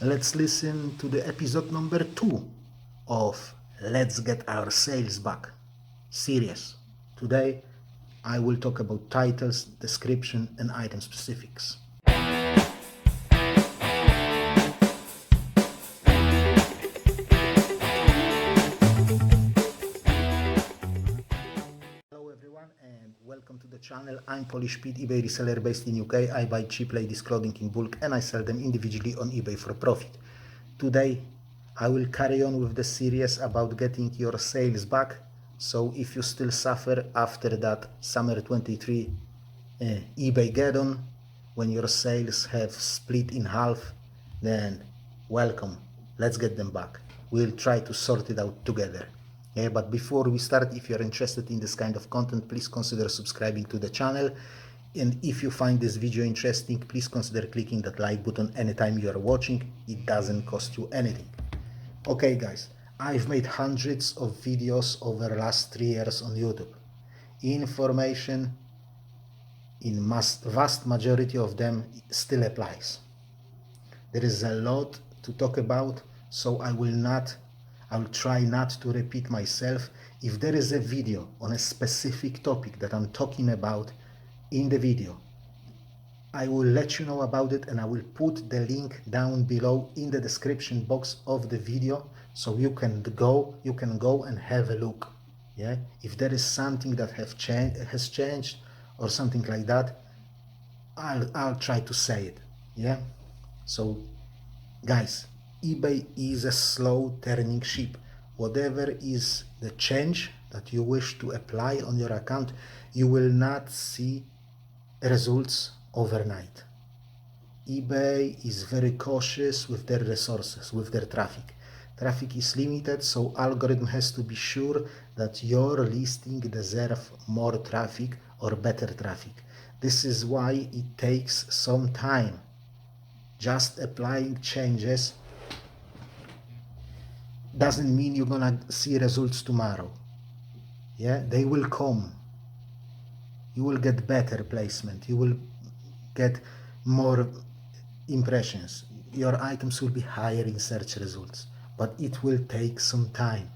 Let's listen to the episode number 2 of Let's Get Our Sales Back series. Today I will talk about titles, description and item specifics. Hello everyone and welcome to the channel. I'm Polish Pete, eBay reseller based in UK. I buy cheap ladies clothing in bulk and I sell them individually on eBay for profit. Today I will carry on with the series about getting your sales back. So if you still suffer after that summer 23 Ebaygeddon, when your sales have split in half, then welcome, let's get them back. We'll try to sort it out together. But before we start, if you're interested in this kind of content, please consider subscribing to the channel. And if you find this video interesting, please consider clicking that like button anytime you are watching. It doesn't cost you anything. Okay guys, I've made hundreds of videos over the last 3 years on YouTube. Information in vast majority of them still applies. There is a lot to talk about, so I will try not to repeat myself. If there is a video on a specific topic that I'm talking about in the video, I will let you know about it and I will put the link down below in the description box of the video, so you can go and have a look. If there is something that has changed or something like that, I'll try to say it. So guys, eBay is a slow turning ship. Whatever is the change that you wish to apply on your account, you will not see results overnight. eBay is very cautious with their resources, with their traffic. Traffic is limited, so algorithm has to be sure that your listing deserves more traffic or better traffic. This is why it takes some time. Just applying changes doesn't mean you're gonna see results tomorrow. They will come. You will get better placement. You will get more impressions. Your items will be higher in search results, but it will take some time.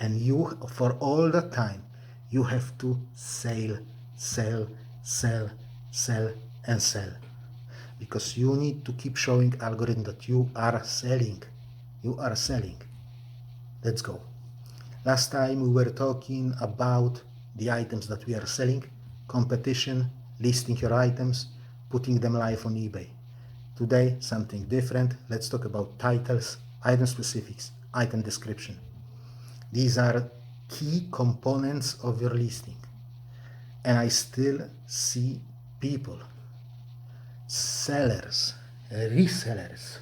And you, for all that time, you have to sell, and sell. Because you need to keep showing algorithm that you are selling. You are selling. Let's go. Last time we were talking about the items that we are selling, competition, listing your items, putting them live on eBay. Today, something different. Let's talk about titles, item specifics, item description. These are key components of your listing. And I still see people, sellers, resellers,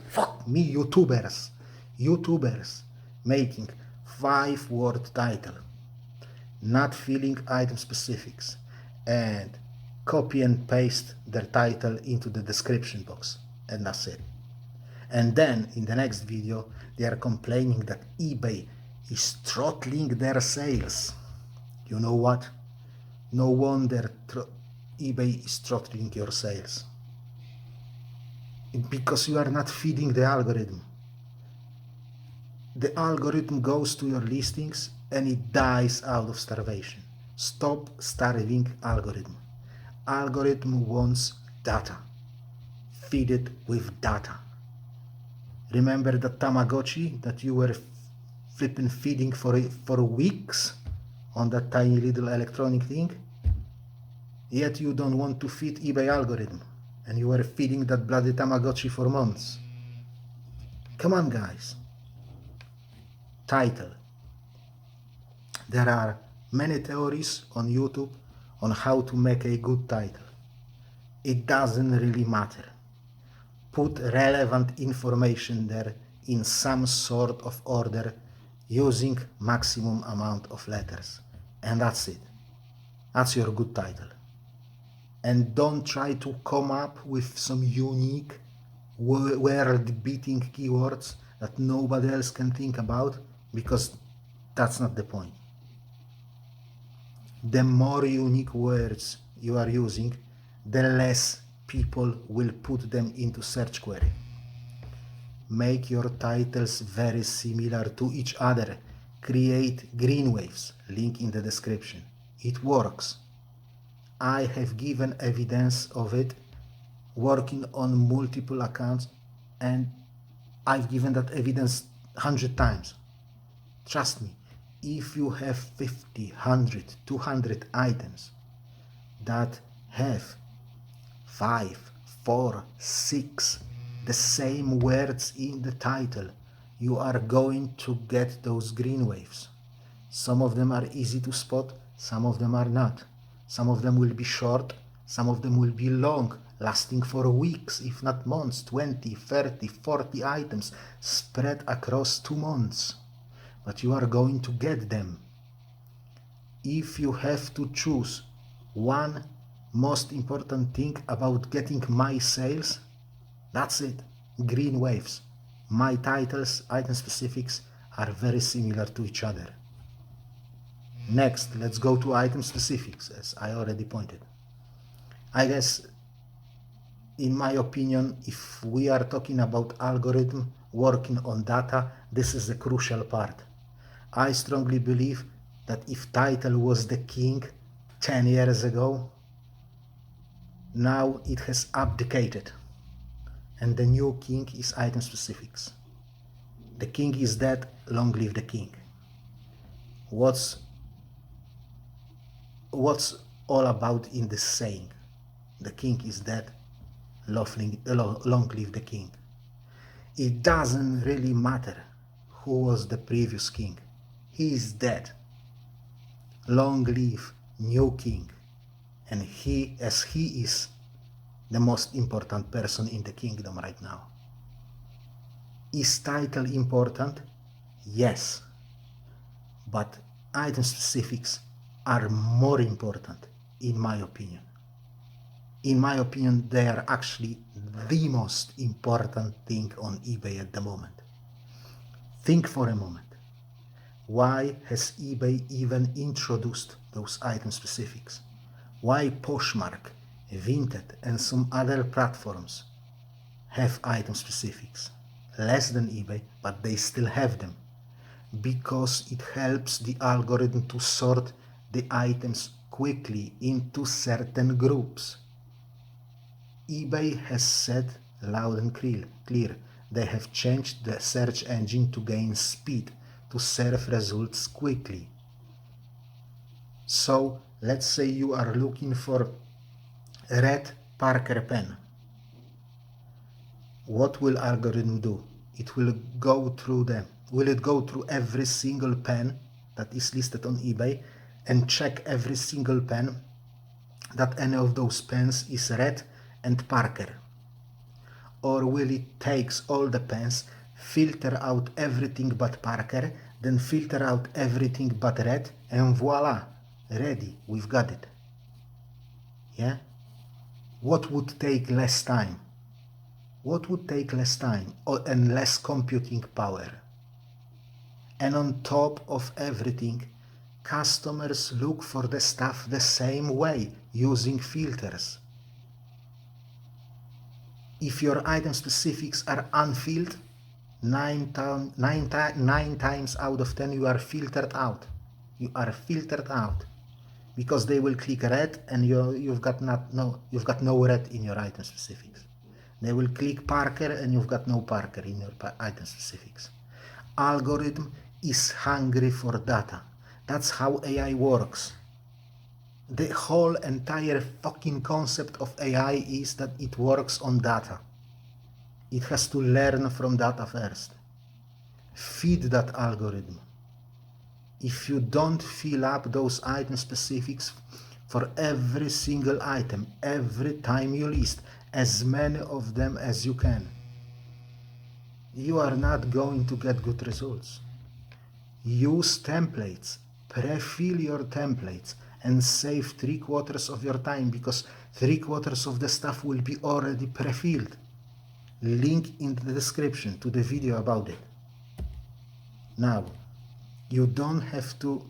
YouTubers making 5-word title, not filling item specifics, and copy and paste their title into the description box, and that's it. And then in the next video they are complaining that eBay is throttling their sales. You know what? No wonder eBay is throttling your sales. Because you are not feeding the algorithm. The algorithm goes to your listings and it dies out of starvation. Stop starving algorithm. Algorithm wants data. Feed it with data. Remember the Tamagotchi that you were feeding for weeks on that tiny little electronic thing? Yet you don't want to feed eBay algorithm, and you were feeding that bloody Tamagotchi for months. Come on guys. Title. There are many theories on YouTube on how to make a good title. It doesn't really matter. Put relevant information there in some sort of order using maximum amount of letters. And that's it. That's your good title. And don't try to come up with some unique, world-beating keywords that nobody else can think about, because that's not the point. The more unique words you are using, the less people will put them into search query. make your titles very similar to each other. Create green waves, link in the description. It works. I have given evidence of it working on multiple accounts, and I've given that evidence 100 times. Trust me, if you have 50, 100, 200 items that have 5, 4, 6 the same words in the title, you are going to get those green waves. Some of them are easy to spot, some of them are not. Some of them will be short, some of them will be long, lasting for weeks, if not months, 20, 30, 40 items spread across 2 months. But you are going to get them. If you have to choose one most important thing about getting my sales, that's it. Green waves. My titles, item specifics are very similar to each other. Next, let's go to item specifics, as I already pointed. I guess, in my opinion, if we are talking about algorithm working on data, this is the crucial part. I strongly believe that if title was the king 10 years ago, now it has abdicated, and the new king is item specifics. The king is dead, long live the king. What's all about in this saying? The king is dead, long live the king. It doesn't really matter who was the previous king. He is dead. Long live new king. And he is the most important person in the kingdom right now. Is title important? Yes. But item specifics are more important, in my opinion. In my opinion, they are actually the most important thing on eBay at the moment. Think for a moment. Why has eBay even introduced those item specifics? Why Poshmark, Vinted, and some other platforms have item specifics? Less than eBay, but they still have them. Because it helps the algorithm to sort the items quickly into certain groups. eBay has said loud and clear, they have changed the search engine to gain speed, to serve results quickly. So let's say you are looking for a red Parker pen. What will algorithm do? It will go through them. Will it go through every single pen that is listed on eBay and check every single pen that any of those pens is red and Parker? Or will it take all the pens, filter out everything but Parker, then filter out everything but red, and voila, ready, we've got it. Yeah? What would take less time? What would take less time and less computing power? And on top of everything, customers look for the stuff the same way, using filters. If your item specifics are unfilled, 9 times out of 10 you are filtered out. You are filtered out because they will click red and you've got no red in your item specifics. They will click Parker and you've got no Parker in your item specifics. Algorithm is hungry for data. That's how AI works. The whole entire fucking concept of AI is that it works on data. It has to learn from data first. Feed that algorithm. If you don't fill up those item specifics for every single item, every time you list, as many of them as you can, you are not going to get good results. Use templates. Pre-fill your templates and save 3/4 of your time, because 3/4 of the stuff will be already pre-filled. Link in the description to the video about it. Now, you don't have to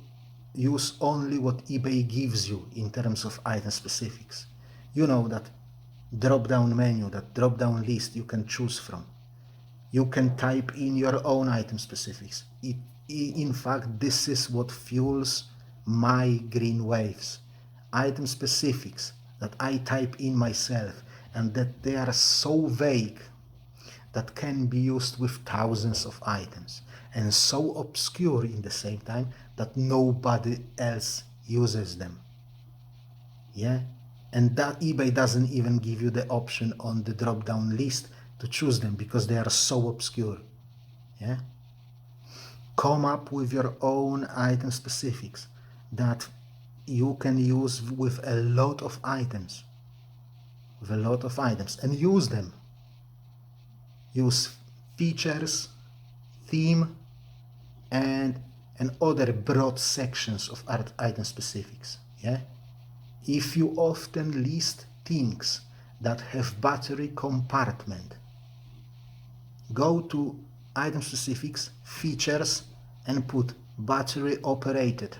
use only what eBay gives you in terms of item specifics. You know that drop-down menu, that drop-down list you can choose from. You can type in your own item specifics. In fact, this is what fuels my green waves. Item specifics that I type in myself, and that they are so vague that can be used with thousands of items, and so obscure in the same time that nobody else uses them. Yeah, and that eBay doesn't even give you the option on the drop down list to choose them because they are so obscure. Yeah, come up with your own item specifics that you can use with a lot of items, and use them. Use features, theme, and other broad sections of item specifics. Yeah, if you often list things that have battery compartment, go to item specifics, features, and put battery operated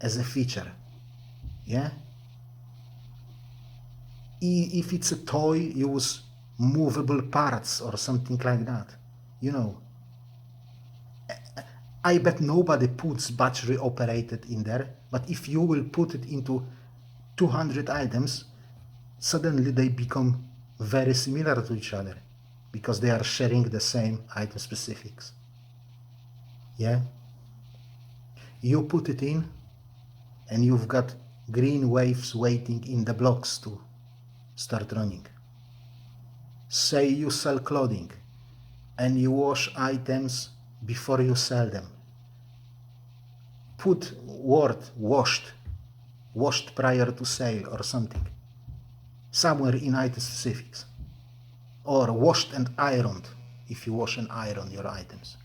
as a feature. Yeah, if it's a toy, use movable parts or something like that. You know, I bet nobody puts battery operated in there, but if you will put it into 200 items, suddenly they become very similar to each other because they are sharing the same item specifics. Yeah, you put it in and you've got green waves waiting in the blocks to start running. Say you sell clothing and you wash items before you sell them. Put word washed prior to sale or something, somewhere in item specifics. Or washed and ironed if you wash and iron your items.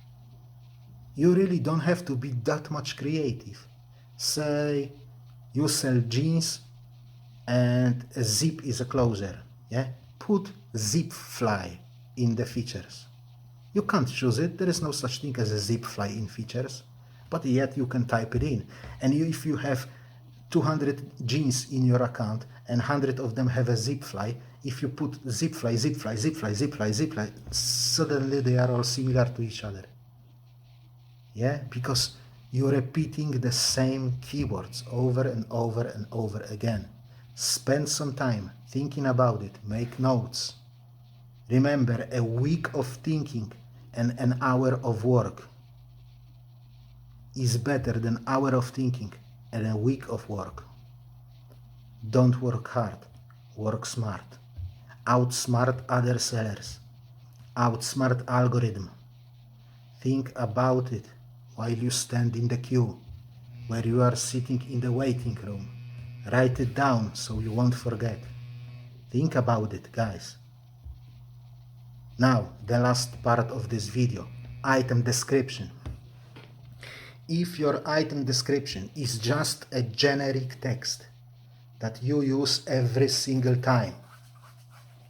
You really don't have to be that much creative. Say you sell jeans and a zip is a closer. Yeah, put zip fly in the features. You can't choose it. There is no such thing as a zip fly in features, but yet you can type it in. And if you have 200 jeans in your account and 100 of them have a zip fly, if you put zip fly, suddenly they are all similar to each other. Yeah, because you're repeating the same keywords over and over and over again. Spend some time thinking about it, make notes. Remember, a week of thinking and an hour of work is better than an hour of thinking and a week of work. Don't work hard, work smart. Outsmart other sellers. Outsmart algorithm. Think about it while you stand in the queue, where you are sitting in the waiting room. Write it down so you won't forget. Think about it, guys. Now, the last part of this video, item description. If your item description is just a generic text that you use every single time,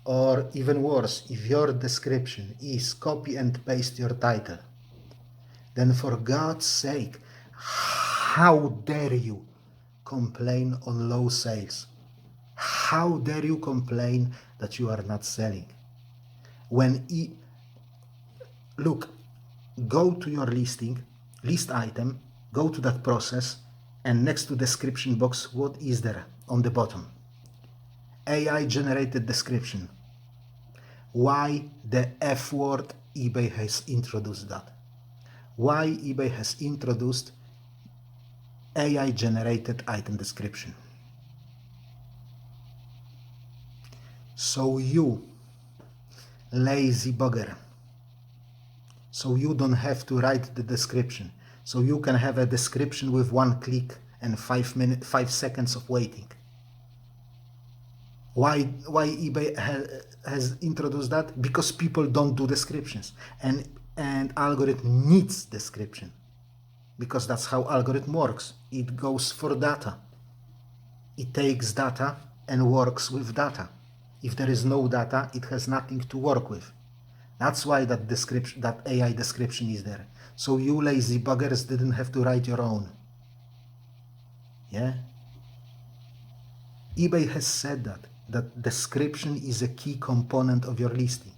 or even worse, if your description is copy and paste your title, then for God's sake, how dare you complain on low sales? How dare you complain that you are not selling? Look, go to your list item, go to that process, and next to description box, what is there on the bottom? AI generated description. Why the F word eBay has introduced that? Why eBay has introduced AI generated item description? So you, lazy bugger, so you don't have to write the description, so you can have a description with 1 click and 5 seconds of waiting. Why eBay has introduced that? Because people don't do descriptions, and algorithm needs description, because that's how algorithm works. It goes for data. It takes data and works with data. If there is no data, it has nothing to work with. That's why that AI description is there. So you lazy buggers didn't have to write your own. Yeah? eBay has said that description is a key component of your listing.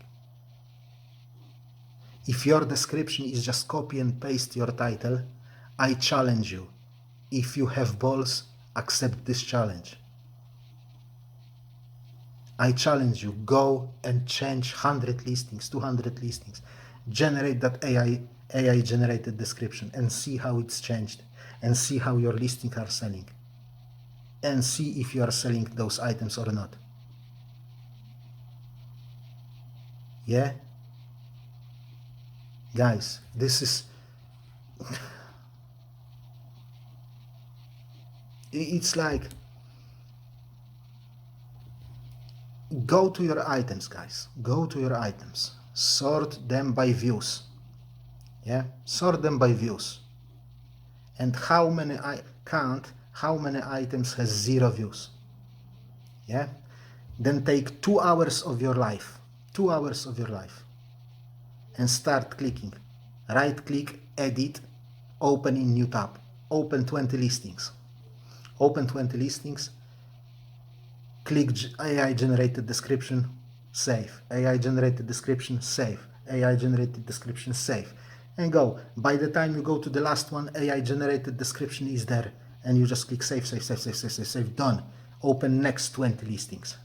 If your description is just copy and paste your title, I challenge you. If you have balls, accept this challenge. I challenge you, go and change 100 listings, 200 listings. Generate that AI generated description and see how it's changed, and see how your listings are selling, and see if you are selling those items or not. Yeah? Guys, this is... it's like... go to your items, guys. Go to your items. Sort them by views. Yeah? Sort them by views. And how many how many items has 0 views. Yeah? Then take 2 hours of your life. 2 hours of your life. And start clicking. Right click, edit, open in new tab. Open 20 listings. Open 20 listings. Click AI generated description, save. AI generated description, save. AI generated description, save. And go. By the time you go to the last one, AI generated description is there. And you just click save, save, save, save, save, save, save. Done. Open next 20 listings.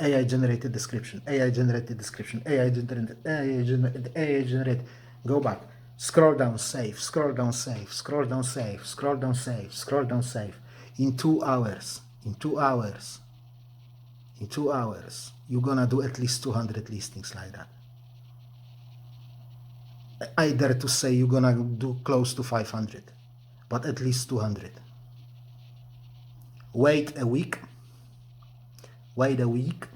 AI generated description, AI generated description, AI generated. Go back. Scroll down, save. Scroll down, save. Scroll down, save. Scroll down, save. Scroll down, save. In 2 hours. In 2 hours. In 2 hours, you're gonna do at least 200 listings like that. I dare to say you're gonna do close to 500, but at least 200. Wait a week. Wait a week.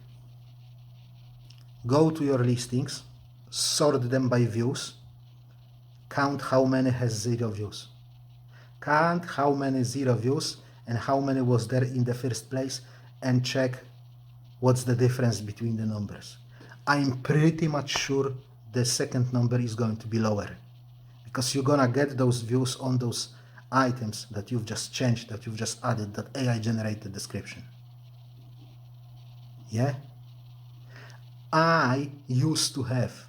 Go to your listings, sort them by views, count how many has 0 views. Count how many 0 views and how many was there in the first place, and check what's the difference between the numbers. I'm pretty much sure the second number is going to be lower, because you're gonna get those views on those items that you've just changed, that you've just added, that AI generated description. Yeah? I used to have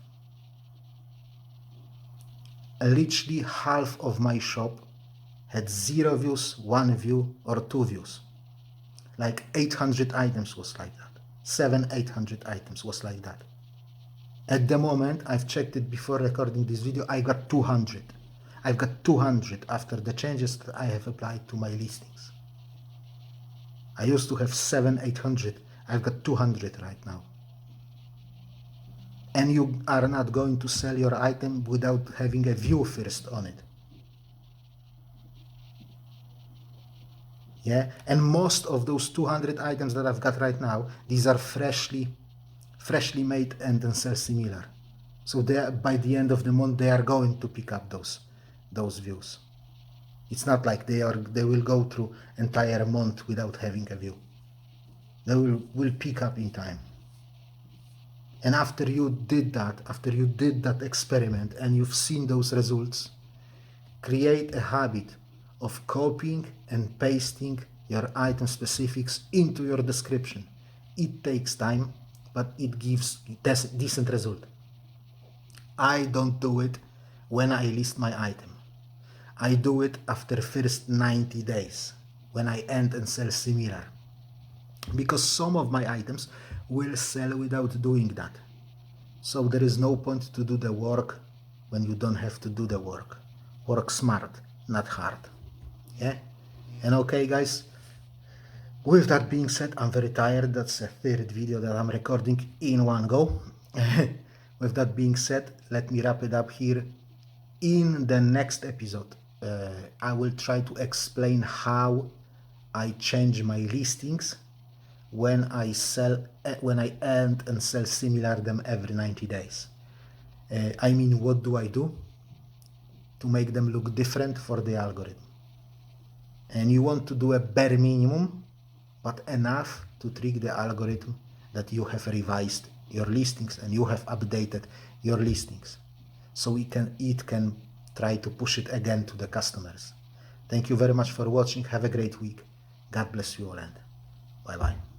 literally half of my shop had 0 views, 1 view, or 2 views. Like 800 items was like that. 700-800 items was like that. At the moment, I've checked it before recording this video, I got 200. I've got 200 after the changes that I have applied to my listings. I used to have 700-800. I've got 200 right now. And you are not going to sell your item without having a view first on it. Yeah, and most of those 200 items that I've got right now, these are freshly made and then sell similar. So they, by the end of the month, they are going to pick up those views. It's not like they will go through entire month without having a view. They will pick up in time. And after you did that experiment and you've seen those results, create a habit of copying and pasting your item specifics into your description. It takes time, but it gives decent result. I don't do it when I list my item. I do it after first 90 days when I end and sell similar. Because some of my items will sell without doing that. So there is no point to do the work when you don't have to do the work. Work smart, not hard. Yeah? And okay, guys, with that being said, I'm very tired. That's the 3rd video that I'm recording in one go. With that being said, let me wrap it up here. In the next episode, I will try to explain how I change my listings when I end and sell similar them every 90 days. I mean, what do I do to make them look different for the algorithm? And you want to do a bare minimum, but enough to trick the algorithm that you have revised your listings and you have updated your listings, so it can try to push it again to the customers. Thank you very much for watching. Have a great week. God bless you all, and bye bye.